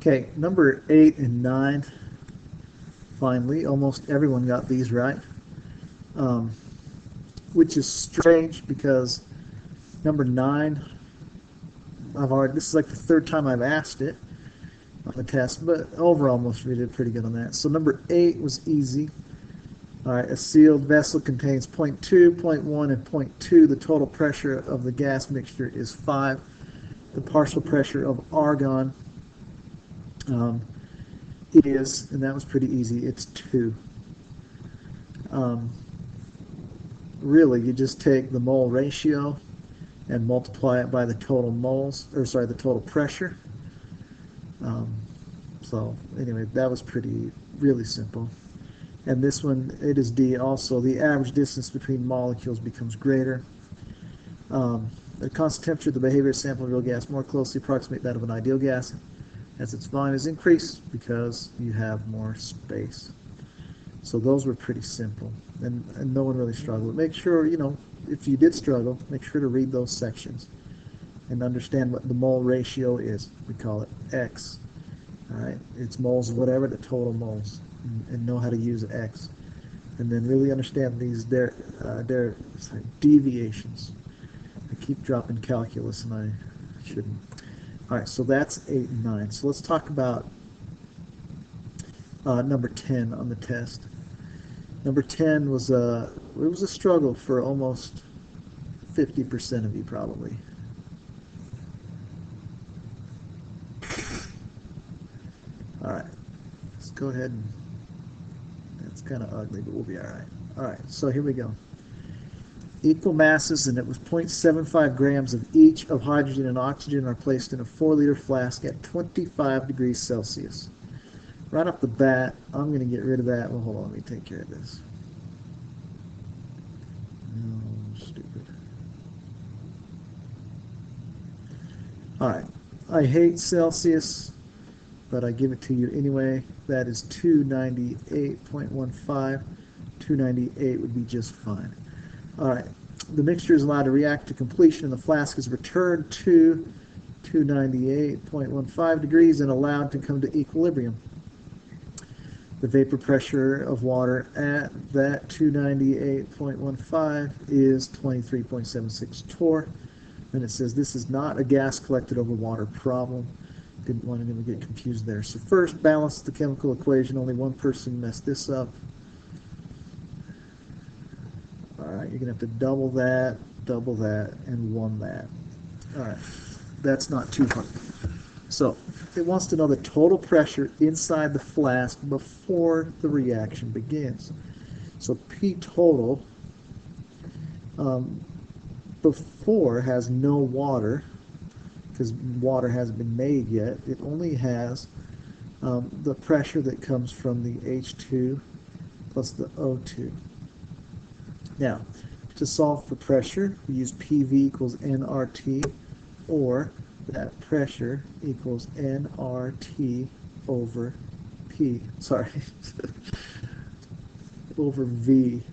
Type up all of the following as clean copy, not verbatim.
Okay, number 8 and 9, finally, almost everyone got these right, um, which is strange because number 9, this is like the third time I've asked it on the test, but overall most of you did pretty good on that. So number 8 was easy. All right, a sealed vessel contains 0.2, 0.1, and 0.2. The total pressure of the gas mixture is 5. The partial pressure of argon is, and that was pretty easy, it's 2. Um, really, you just take the mole ratio and multiply it by the total moles, or sorry, the total pressure. So anyway, that was really simple. And this one, it is D also. The average distance between molecules becomes greater. The constant temperature of the behavioral sample of real gas more closely approximate that of an ideal gas as its volume is increased because you have more space. So those were pretty simple, and no one really struggled. Make sure, if you did struggle, make sure to read those sections and understand what the mole ratio is. We call it X. All right, it's moles of whatever the total moles, and know how to use X, and then really understand these deviations. I keep dropping calculus, and I shouldn't. All right, so that's 8 and 9. So let's talk about number 10 on the test. Number 10 was it was a struggle for almost 50% of you probably. All right, let's go ahead and, that's kind of ugly, but we'll be all right. All right, so here we go. Equal masses, and it was 0.75 grams of each of hydrogen and oxygen are placed in a 4-liter flask at 25 degrees Celsius. Right off the bat, I'm going to get rid of that. Well, hold on, let me take care of this. No, stupid. All right, I hate Celsius, but I give it to you anyway. That is 298.15. 298 would be just fine. All right, the mixture is allowed to react to completion, and the flask is returned to 298.15 degrees and allowed to come to equilibrium. The vapor pressure of water at that 298.15 is 23.76 torr. And it says this is not a gas collected over water problem. Didn't want anyone to get confused there. So first, balance the chemical equation. Only one person messed this up. All right, you're going to have to double that, and 1 that. All right, that's not too hard. So it wants to know the total pressure inside the flask before the reaction begins. So P total before has no water, because water hasn't been made yet. It only has the pressure that comes from the H2 plus the O2. Now, to solve for pressure, we use PV equals nRT, or that pressure equals nRT over P, sorry, over V.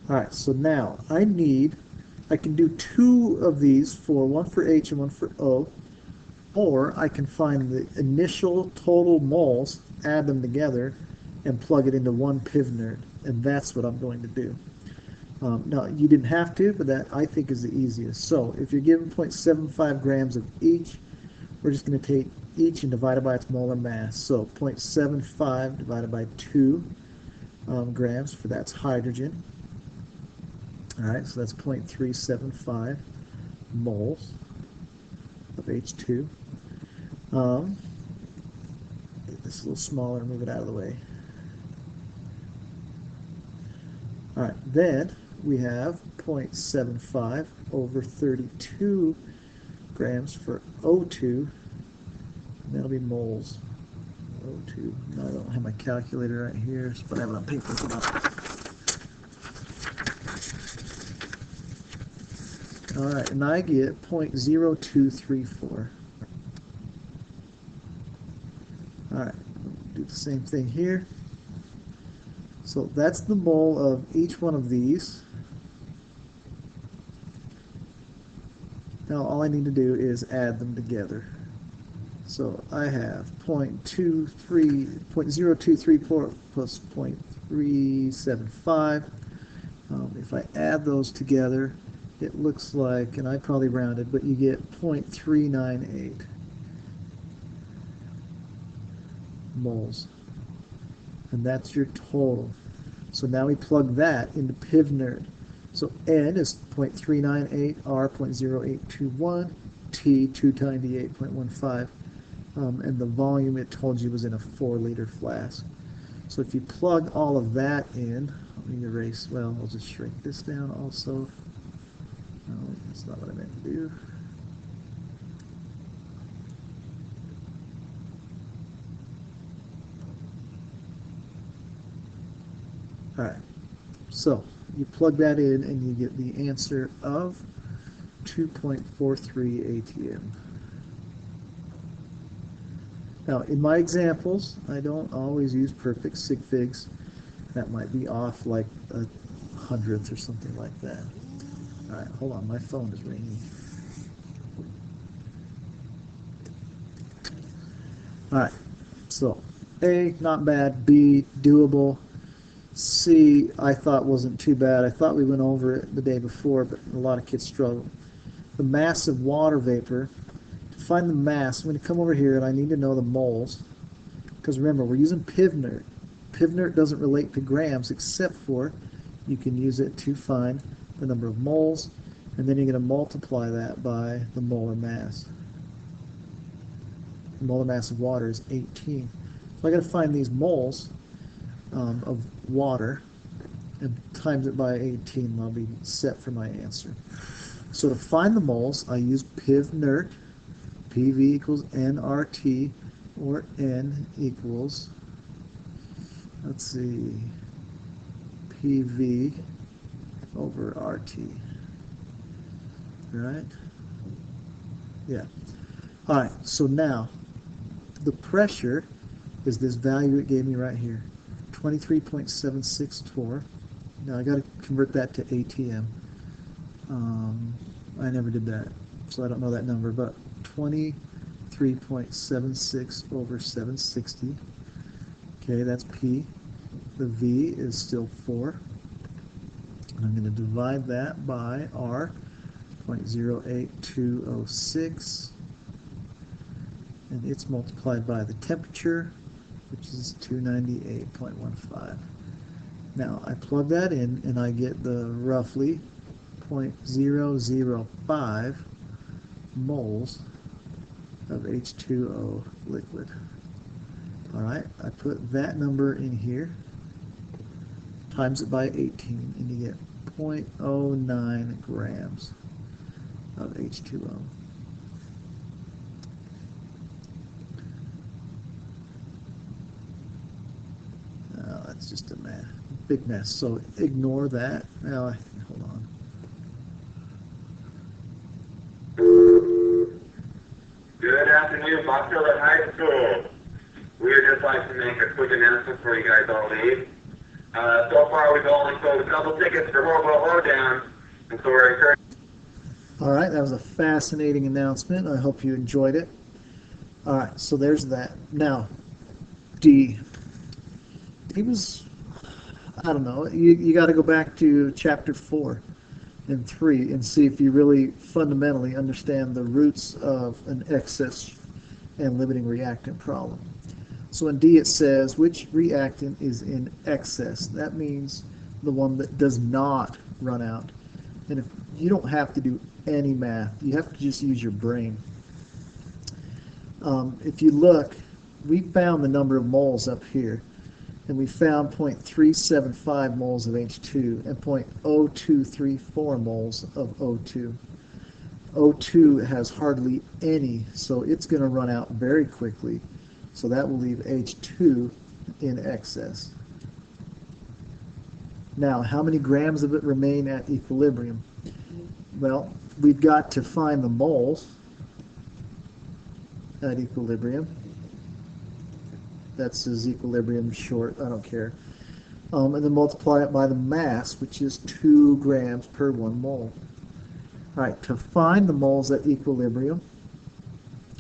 All right, so now I can do 2 of these, one for H and one for O, or I can find the initial total moles, add them together, and plug it into one PivNerd, and that's what I'm going to do. Now, you didn't have to, but that I think is the easiest. So if you're given 0.75 grams of each, we're just going to take each and divide it by its molar mass. So 0.75 divided by 2 grams, for that's hydrogen. All right, so that's 0.375 moles of H2. Make this a little smaller, move it out of the way. All right, then we have 0.75 over 32 grams for O2, and that'll be moles. O2. No, I don't have my calculator right here, but I have it on paper. All right, and I get 0.0234. All right, do the same thing here. So that's the mole of each one of these. Now all I need to do is add them together. So I have 0.023 plus 0.375. If I add those together, it looks like, and I probably rounded, but you get 0.398 moles. And that's your total. So now we plug that into PivNerd. So N is 0.398, R 0.0821, T 298.15, and the volume it told you was in a 4-liter flask. So if you plug all of that in, let me erase, well, I'll just shrink this down also. No, that's not what I meant to do. All right, so you plug that in and you get the answer of 2.43 ATM. Now, in my examples, I don't always use perfect sig figs. That might be off like a hundredth or something like that. All right, hold on, my phone is ringing. All right, so A, not bad. B, doable. C, I thought wasn't too bad. I thought we went over it the day before, but a lot of kids struggle. The mass of water vapor. To find the mass, I'm going to come over here and I need to know the moles. Because remember, we're using PivNerd. PivNerd doesn't relate to grams except for you can use it to find the number of moles, and then you're going to multiply that by the molar mass. The molar mass of water is 18. So I got to find these moles of water and times it by 18, and I'll be set for my answer. So to find the moles, I use PivNerd. PV equals nRT, or N equals, let's see, PV over RT, right? Yeah. All right, so now the pressure is this value it gave me right here, 23.76 torr. Now I got to convert that to ATM. I never did that, so I don't know that number, but 23.76 over 760. Okay, that's P. The V is still 4. And I'm going to divide that by R, 0.08206. And it's multiplied by the temperature, which is 298.15. Now I plug that in and I get the roughly 0.005 moles of H2O liquid. All right, I put that number in here, times it by 18, and you get 0.09 grams of H2O. That's just a big mess, so ignore that. Now, hold on. Good afternoon, Boston High School. We would just like to make a quick announcement before you guys all leave. So far, we've only sold a couple tickets for Hobo Hoedown, and so we're encouraging. All right, that was a fascinating announcement. I hope you enjoyed it. All right, so there's that. Now, D. D was, I don't know, you got to go back to chapter 4 and 3 and see if you really fundamentally understand the roots of an excess and limiting reactant problem. So in D it says, which reactant is in excess? That means the one that does not run out. And if you don't have to do any math, you have to just use your brain. If you look, we found the number of moles up here, and we found 0.375 moles of H2 and 0.0234 moles of O2. O2 has hardly any, so it's going to run out very quickly. So that will leave H2 in excess. Now, how many grams of it remain at equilibrium? Well, we've got to find the moles at equilibrium. That's his equilibrium short, I don't care. And then multiply it by the mass, which is 2 grams per 1 mole. All right, to find the moles at equilibrium,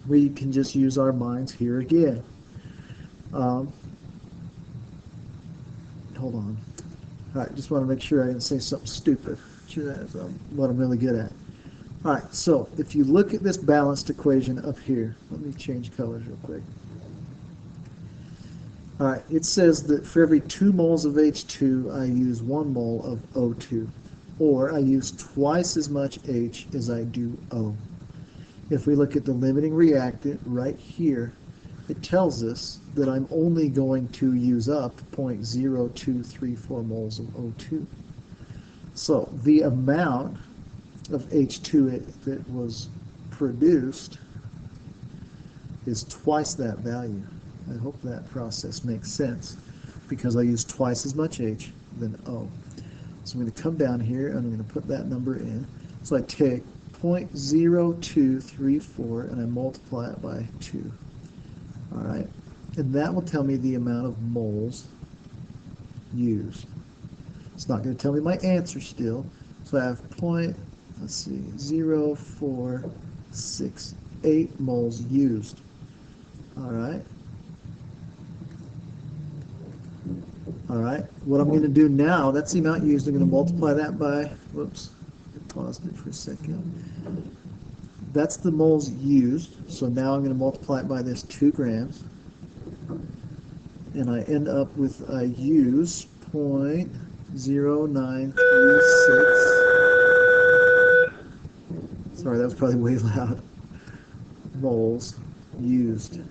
we can just use our minds here again. Hold on. All right, just want to make sure I didn't say something stupid. Sure, that's what I'm really good at. All right, so if you look at this balanced equation up here, let me change colors real quick. All right, it says that for every 2 moles of H2, I use 1 mole of O2, or I use twice as much H as I do O. If we look at the limiting reactant right here, it tells us that I'm only going to use up 0.0234 moles of O2. So the amount of H2 that was produced is twice that value. I hope that process makes sense because I use twice as much H than O. So I'm going to come down here and I'm going to put that number in. So I take 0.0234 and I multiply it by 2. All right, and that will tell me the amount of moles used. It's not going to tell me my answer still. So I have 0.0468 moles used. All right. All right. What I'm going to do now, that's the amount used. I'm going to multiply that by, whoops, I paused it for a second. That's the moles used. So now I'm going to multiply it by this 2 grams. And I end up with, I use 0.0936. Sorry, that was probably way loud. Moles used.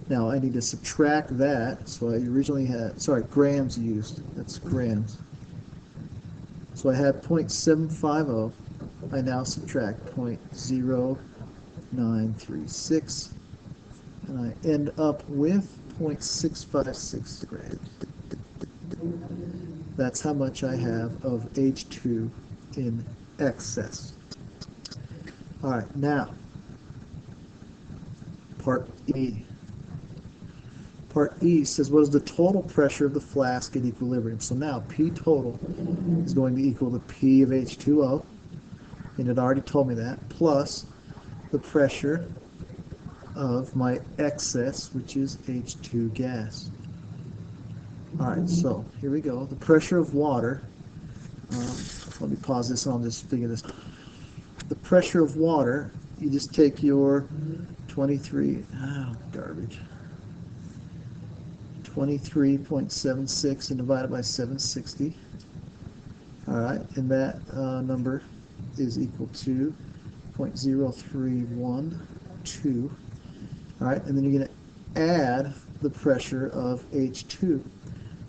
Now I need to subtract that. So I originally had, sorry, grams used. That's grams. So I had 0.750. I now subtract 0.0936. And I end up with 0.656 grams. That's how much I have of H2 in excess. All right, now, part E. Part E says, what is the total pressure of the flask at equilibrium? So now P total is going to equal the P of H2O, and it already told me that, plus the pressure of my excess, which is H2 gas. All right, so here we go. The pressure of water, let me pause this and I'll just figure this. The pressure of water, you just take your 23.76 and divide it by 760. All right, and that number is equal to 0.0312. All right, and then you're going to add the pressure of H2.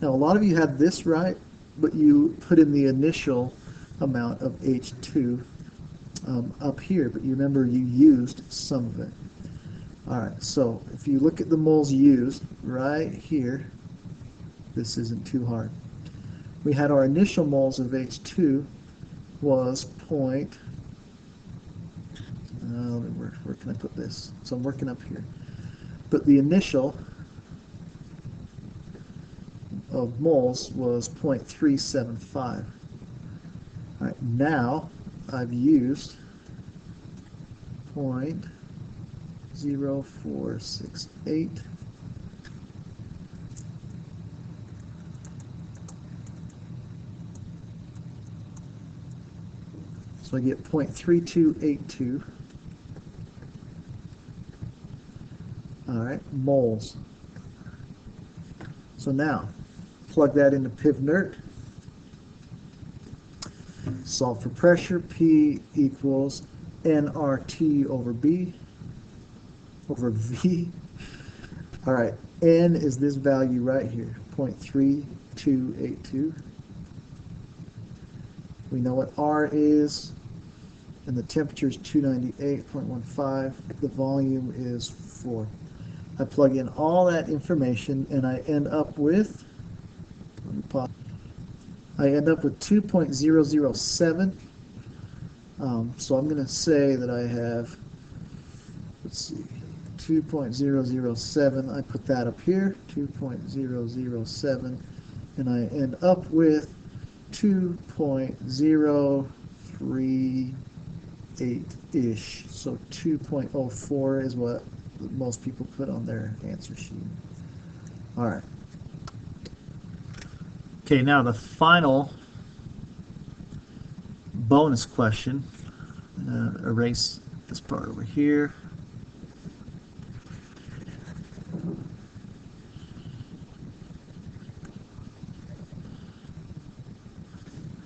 Now, a lot of you had this right, but you put in the initial amount of H2 up here, but you remember you used some of it. All right, so if you look at the moles used right here, this isn't too hard. We had our initial moles of H2 was where can I put this? So I'm working up here. But the initial of moles was 0.375. All right, now I've used 0.0468. So I get 0.3282. All right, moles. So now, plug that into PivNert. Solve for pressure. P equals nRT over B over V. All right, N is this value right here, 0.3282. We know what R is, and the temperature is 298.15. The volume is 4. I plug in all that information, and I end up with, I end up with 2.007. So I'm going to say that I have, let's see, 2.007. I put that up here, 2.007, and I end up with 2.033 2.08-ish. So 2.04 is what most people put on their answer sheet. All right. Okay, now the final bonus question. Erase this part over here.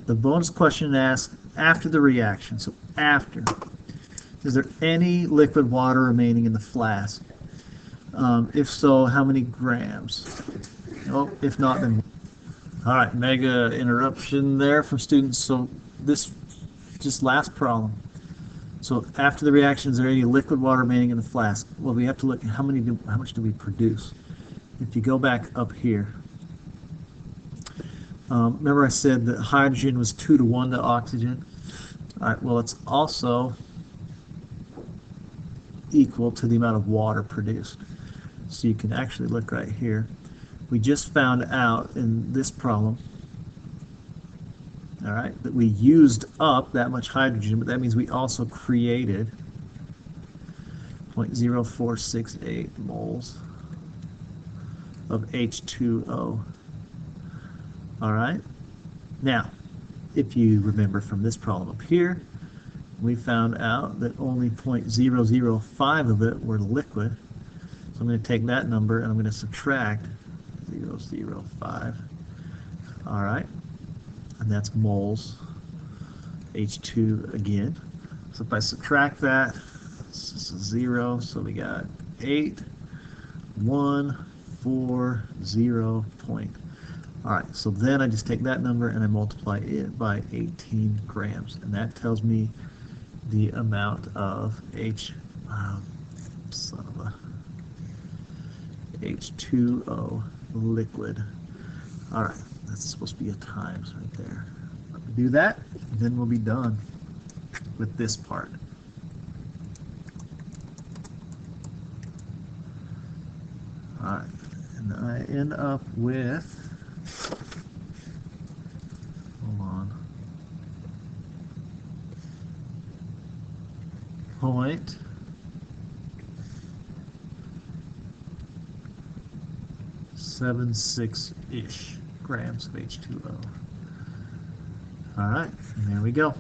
The bonus question asks after the reaction. So after, is there any liquid water remaining in the flask? If so, how many grams? Oh, if not, then all right. Mega interruption there from students. So this just last problem. So after the reaction, is there any liquid water remaining in the flask? Well, we have to look at how much do we produce? If you go back up here, remember I said that hydrogen was 2 to 1 to oxygen? All right, well, it's also equal to the amount of water produced. So you can actually look right here. We just found out in this problem, all right, that we used up that much hydrogen, but that means we also created 0.0468 moles of H2O. All right. Now, if you remember from this problem up here, we found out that only 0.005 of it were liquid. So I'm going to take that number and I'm going to subtract 0.005. All right. And that's moles, H2 again. So if I subtract that, this is 0. So we got 8,140 point. All right, so then I just take that number and I multiply it by 18 grams, and that tells me the amount of H2O liquid. All right, that's supposed to be a times right there. Let me do that, then we'll be done with this part. All right, and I end up with, hold on, 0.76-ish grams of H2O. All right, and there we go.